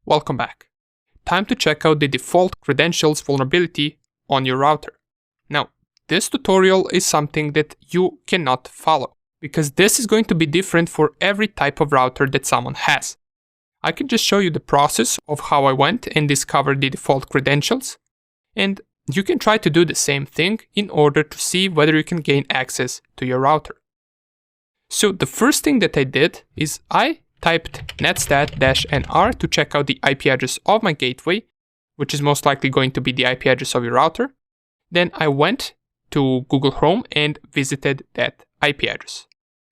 Welcome back. Time to check out the default credentials vulnerability on your router. Now, this tutorial is something that you cannot follow, because this is going to be different for every type of router that someone has. I can just show you the process of how I went and discovered the default credentials, and you can try to do the same thing in order to see whether you can gain access to your router. So the first thing that I did is I typed netstat-nr to check out the IP address of my gateway, which is most likely going to be the IP address of your router. Then I went to Google Chrome and visited that IP address.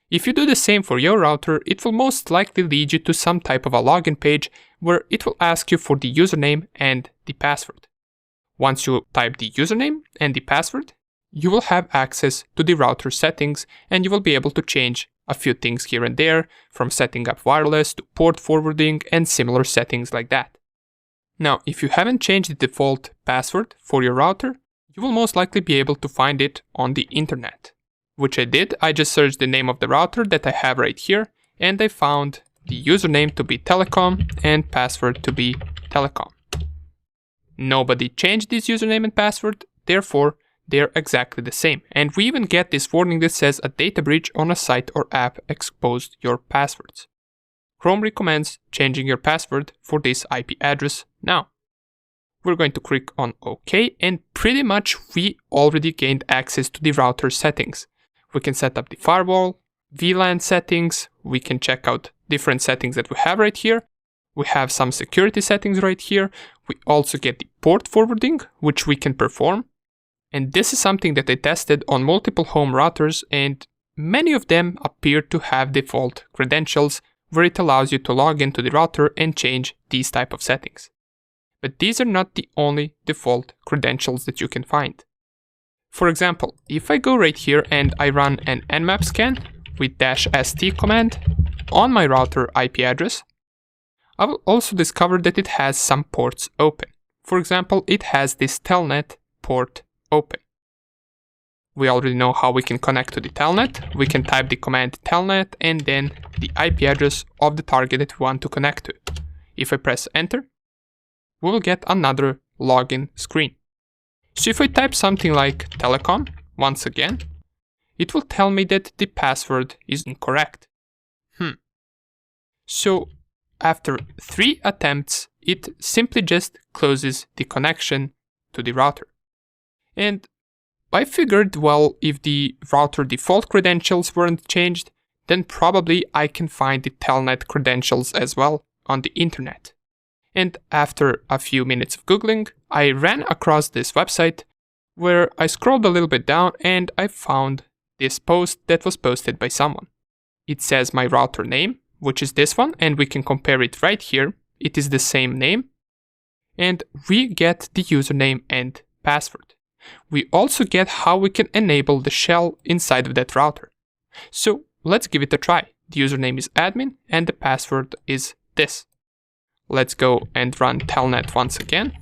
If you do the same for your router, it will most likely lead you to some type of a login page where it will ask you for the username and the password. Once you type the username and the password, you will have access to the router settings and you will be able to change a few things here and there, from setting up wireless to port forwarding and similar settings like that. Now, if you haven't changed the default password for your router, you will most likely be able to find it on the internet. Which I did. I just searched the name of the router that I have right here, and I found the username to be telecom and password to be telecom. Nobody changed this username and password, therefore they're exactly the same. And we even get this warning that says a data breach on a site or app exposed your passwords. Chrome recommends changing your password for this IP address now. We're going to click on OK, and pretty much we already gained access to the router settings. We can set up the firewall, VLAN settings, we can check out different settings that we have right here. We have some security settings right here. We also get the port forwarding, which we can perform. And this is something that I tested on multiple home routers, and many of them appear to have default credentials where it allows you to log into the router and change these type of settings. But these are not the only default credentials that you can find. For example, if I go right here and I run an nmap scan with -st command on my router IP address, I will also discover that it has some ports open. For example, it has this telnet port open. We already know how we can connect to the telnet. We can type the command telnet and then the IP address of the target that we want to connect to. If I press enter, we will get another login screen. So if I type something like telecom, once again, it will tell me that the password is incorrect. So after 3 attempts, it simply just closes the connection to the router. And I figured, well, if the router default credentials weren't changed, then probably I can find the telnet credentials as well on the internet. And after a few minutes of Googling, I ran across this website where I scrolled a little bit down and I found this post that was posted by someone. It says my router name, which is this one, and we can compare it right here. It is the same name. And we get the username and password. We also get how we can enable the shell inside of that router. So let's give it a try. The username is admin and the password is this. Let's go and run telnet once again.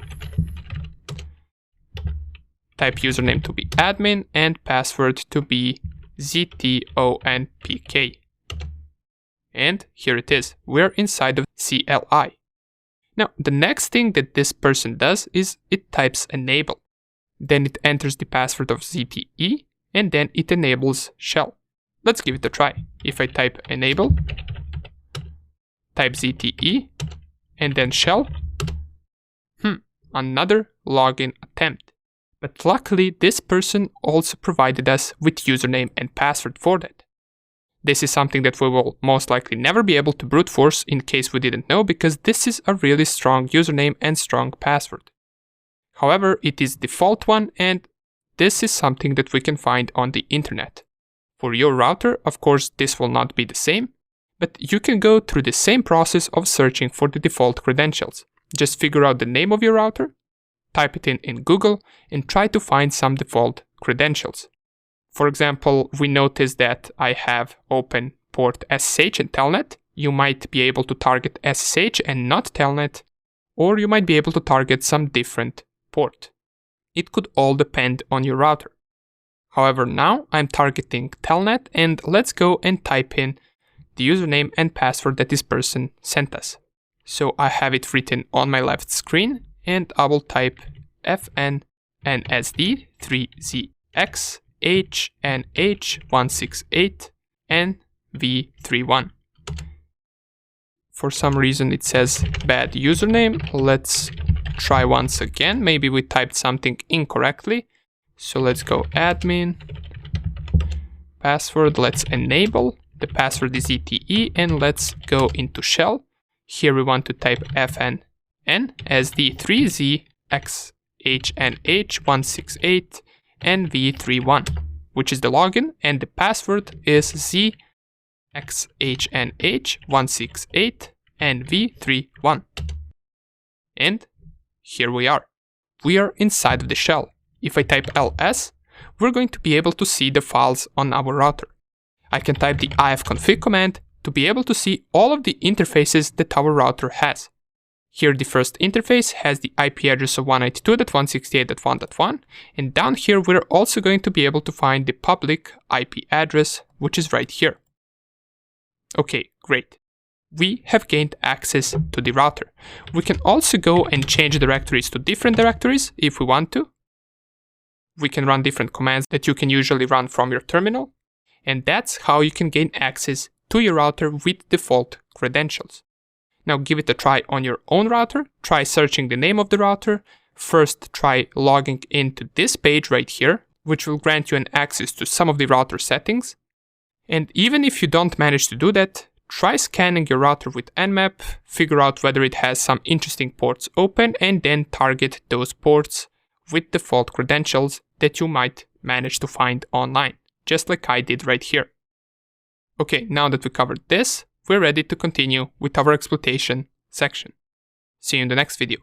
Type username to be admin and password to be ztonpk. And here it is. We're inside of CLI. Now, the next thing that this person does is it types enable. Then it enters the password of ZTE and then it enables shell. Let's give it a try. If I type enable, type ZTE, and then shell. Another login attempt. But luckily, this person also provided us with username and password for that. This is something that we will most likely never be able to brute force in case we didn't know, because this is a really strong username and strong password. However, it is default one, and this is something that we can find on the internet. For your router, of course, this will not be the same, but you can go through the same process of searching for the default credentials. Just figure out the name of your router, type it in Google, and try to find some default credentials. For example, we notice that I have open port SSH and telnet. You might be able to target SSH and not telnet, or you might be able to target some different port. It could all depend on your router. However, now I'm targeting telnet, and let's go and type in the username and password that this person sent us. So I have it written on my left screen, and I will type fn nsd 3zx hnh168 nv31. For some reason it says bad username. Let's try once again. Maybe we typed something incorrectly. So let's go admin, password, let's enable. The password is ETE, and let's go into shell. Here we want to type fn nsd3zxhnh168 nv31, which is the login, and the password is zxhnh168 nv31. And here we are. We are inside of the shell. If I type ls, we're going to be able to see the files on our router. I can type the ifconfig command to be able to see all of the interfaces that our router has. Here the first interface has the IP address of 192.168.1.1, and down here we're also going to be able to find the public IP address, which is right here. Okay, great. We have gained access to the router. We can also go and change directories to different directories if we want to. We can run different commands that you can usually run from your terminal, and that's how you can gain access to your router with default credentials. Now give it a try on your own router. Try searching the name of the router. First try logging into this page right here, which will grant you an access to some of the router settings. And even if you don't manage to do that, try scanning your router with Nmap, figure out whether it has some interesting ports open, and then target those ports with default credentials that you might manage to find online, just like I did right here. Okay, now that we covered this, we're ready to continue with our exploitation section. See you in the next video.